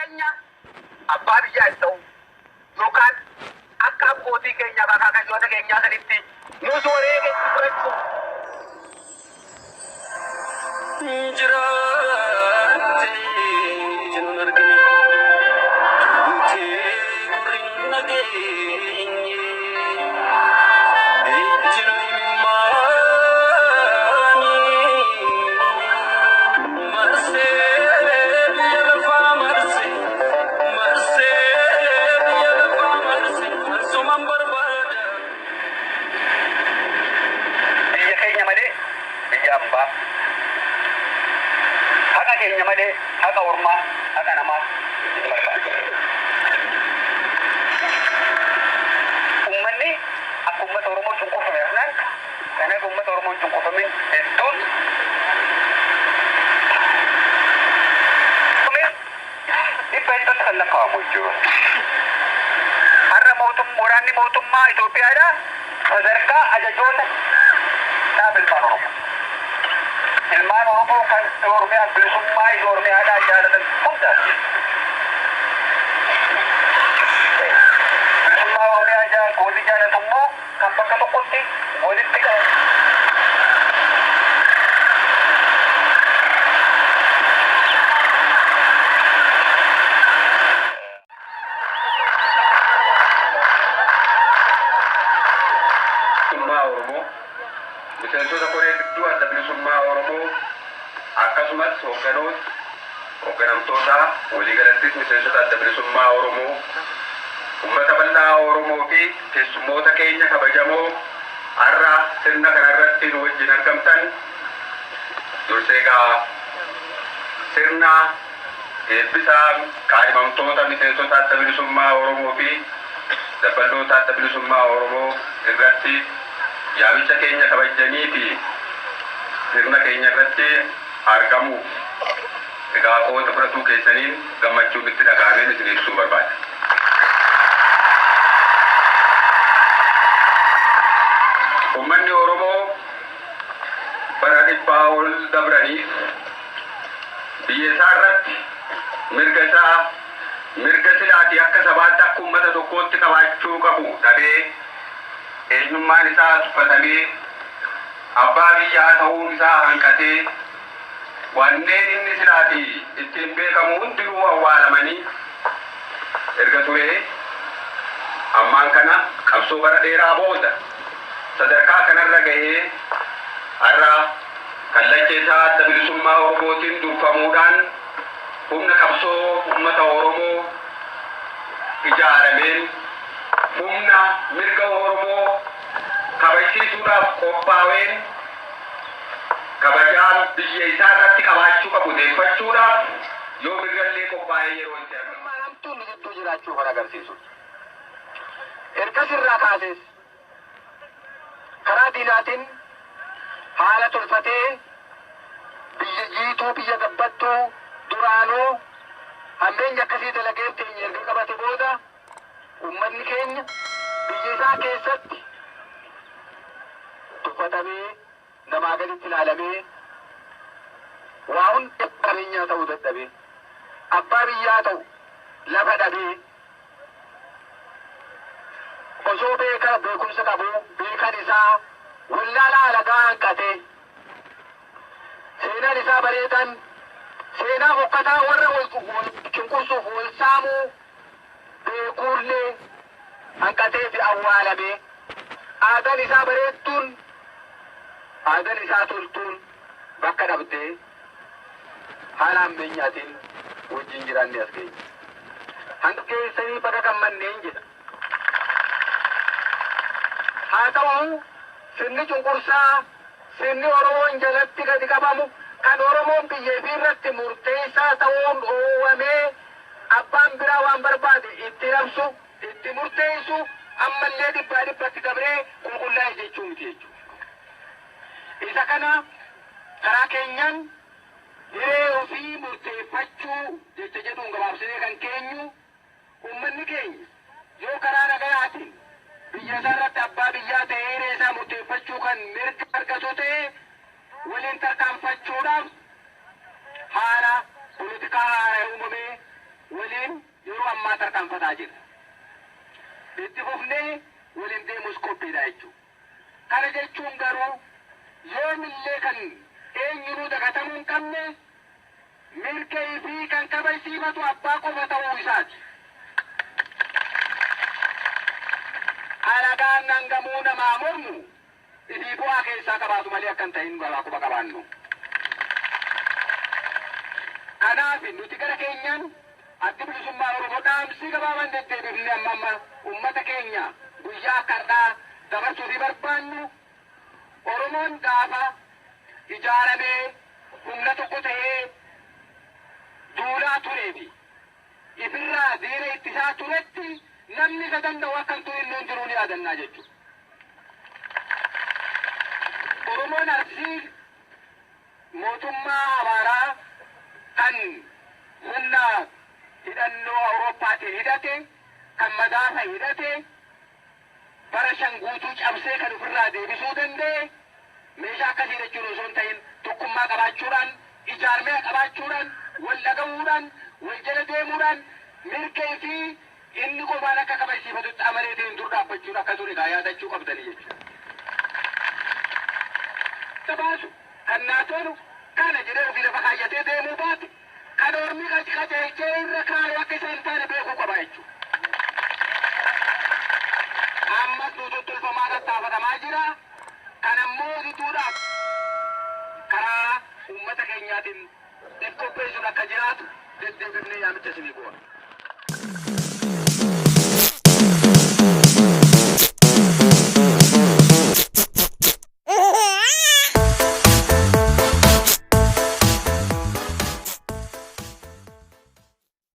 keenya abbaa biyyaa ta'u yookaan akka abbootii keenya bakka kajoota keenyaa sanitti nus wareegetti fudhachuu jiraate jennuun argine duutee gurrin nageenye haka orma haka nama ummanni akka ummata oromoo cunqurfame asnaan kana ummata oromoo cunqurfamin hedduun dhibba hedduutti kan lakkaa'amu jechuudha. Har'a waraanni mootummaa Itoophiyaadha sadarkaa ajajoota dhaaba ilmaan oromoo. ilmaan oromoo kan oromiyaa bilisummaa oromiyaadhaa jaalatan hundaati. Bilisummaa oromiyaa gooti jaalatu immoo kan bakka tokkotti walitti qabu. Bilisummaa oromoo miseensota koree gidduu adda bilisummaa oromoo akkasumas hoogganamtoota waliigalattis miseensota adda bilisummaa oromoo ummata bal'aa oromoo fi keessummoota keenya kabajamoo har'a sirna kanarratti nu wajjin argamtan dursee sirna eebbisaa qaadhimamtoota miseensota adda bilisummaa oromoo fi dabballoota adda bilisummaa oromoo irratti yaamicha keenya kabajanii fi sirna keenya irratti argamu egaa qooda fudhatuu keessaniin gammachuun itti dhaga'ameen isin ibsuu barbaada. Uummanni Oromoo bara dhibbaa ol dabraniif biyya isaa irratti mirga silaatii akka sabaatti akka uummata tokkootti qabaachuu qabu dhabee eenyummaan isaa tuffatamee abbaa biyyaa ta'uun isaa hanqatee wanneen inni silaatii ittiin beekamu hundinuu awwaalamanii erga ture ammaan kana qabsoo bara dheeraa booda sadarkaa kanarra gahee har'a kallacha adda bilisummaa oromootiin durfamuudhaan humna qabsoo uummata oromoo ijaarameen humna mirga oromoo kabachiisuudhaaf qophaa'een kabajaan biyya isaa irratti qabaachuu qabu deeffachuudhaaf yoo mirgallee qophaa'ee yeroo itti argamu. Namtuun gidduu jiraachuu kan agarsiisu. Ergas irraa kaases karaa diinaatiin haala tolfatee biyya jiituu biyya gabbattuu duraanuu hammeenya akkasii dalagee teenya erga qabate booda uummanni keenya biyya isaa keessatti tuffatamee namaa gaditti ilaalamee waa hunda qabeenyaa ta'uu dadhabee abbaa biyyaa ta'u lafa dhabee osoo beekumsa qabu beekan isaa wallaalaa alagaa hanqatee seenaan isaa bareedan seenaa bokkataa warra wal cunqursuuf wal saamuu beekuullee hanqatee fi awwaalamee aadaan isaa bareedduun aadaan isaa toltuun bakka dhabdee haala ammeenyaatiin wajjin jiraanne as geenye. Hanga keessanii bakka gammanneen jedha. Haa ta'u sirni cunqursaa sirni Oromoon jalatti gadi qabamu kan Oromoon biyya ofii irratti murteessaa ta'uun oowwamee abbaan biraa waan barbaade itti labsu itti murteessu ammallee dhibbaa dhibbatti dabree qulqullaa'e jechuu miti jechuudha. Isa kana karaa keenyan hiree ofii murteeffachuu jecha jedhuun gabaabsinee kan keenyu uummanni keenya yoo karaa nagayaatiin biyya isaa irratti abbaa biyyaa ta'ee hiree isaa murteeffachuu kan mirga argatu ta'e waliin tarkaanfachuudhaaf haala poolitikaa uumamee waliin yeroo ammaa tarkaanfataa jira. Itti fufnee waliin deemus qophiidha jechuudha. Kana jechuun garuu yoomillee kan eenyunuu dagatamuu hin qabne mirgii fi kan kabajsiifatu abbaa qofa ta'uu isaati. Alagaan nangamuu namaa mormu idii bu'aa keessaa qabaatu malee akka hin ta'in galaa quba qabaannu. Kanaaf nuti gara keenyaan addi bilisummaa Oromoo dhaamsii gabaaban deddeebifnee amma uummata keenya guyyaa karraa dabarsuufi barbaannu Oromoon gaafa ijaaramee humna tokko ta'ee duulaa tureefi ifirraa diina ittisaa turetti namni isa danda'u akka hin turin nuun jiruu ni yaadannaa jechuudha. Oromoon arsii mootummaa Amaaraa kan humna hidhannoo Awurooppaatiin hidhate kan madaafa hidhate bara shan guutuu cabsee kan ofirraa deebisuu danda'e meeshaa akkasii jechuun osoo hin ta'in tokkummaa qabaachuudhaan ijaarmee qabaachuudhaan wal dhaga'uudhaan wal jala deemuudhaan mirgii fi inni qofaan akka kabajsiifatutti amalee deemu dur dhaabbachuun akka ture gaa yaadachuu qabdanii jechuudha. Tabaasu kan naatoonu kana jedhee ofii lafa kaayyatee deemuu baate kan ormi qajeelchee irra kaayuu akka isaan taane beekuu qaba jechuudha. Ammas nuti tolfamaa tattaafatamaa jira. Kan ammoo dituudhaaf karaa uummata keenyaatiin qopheessuun akka jiraatu deddeebifnee yaamicha isinii goona.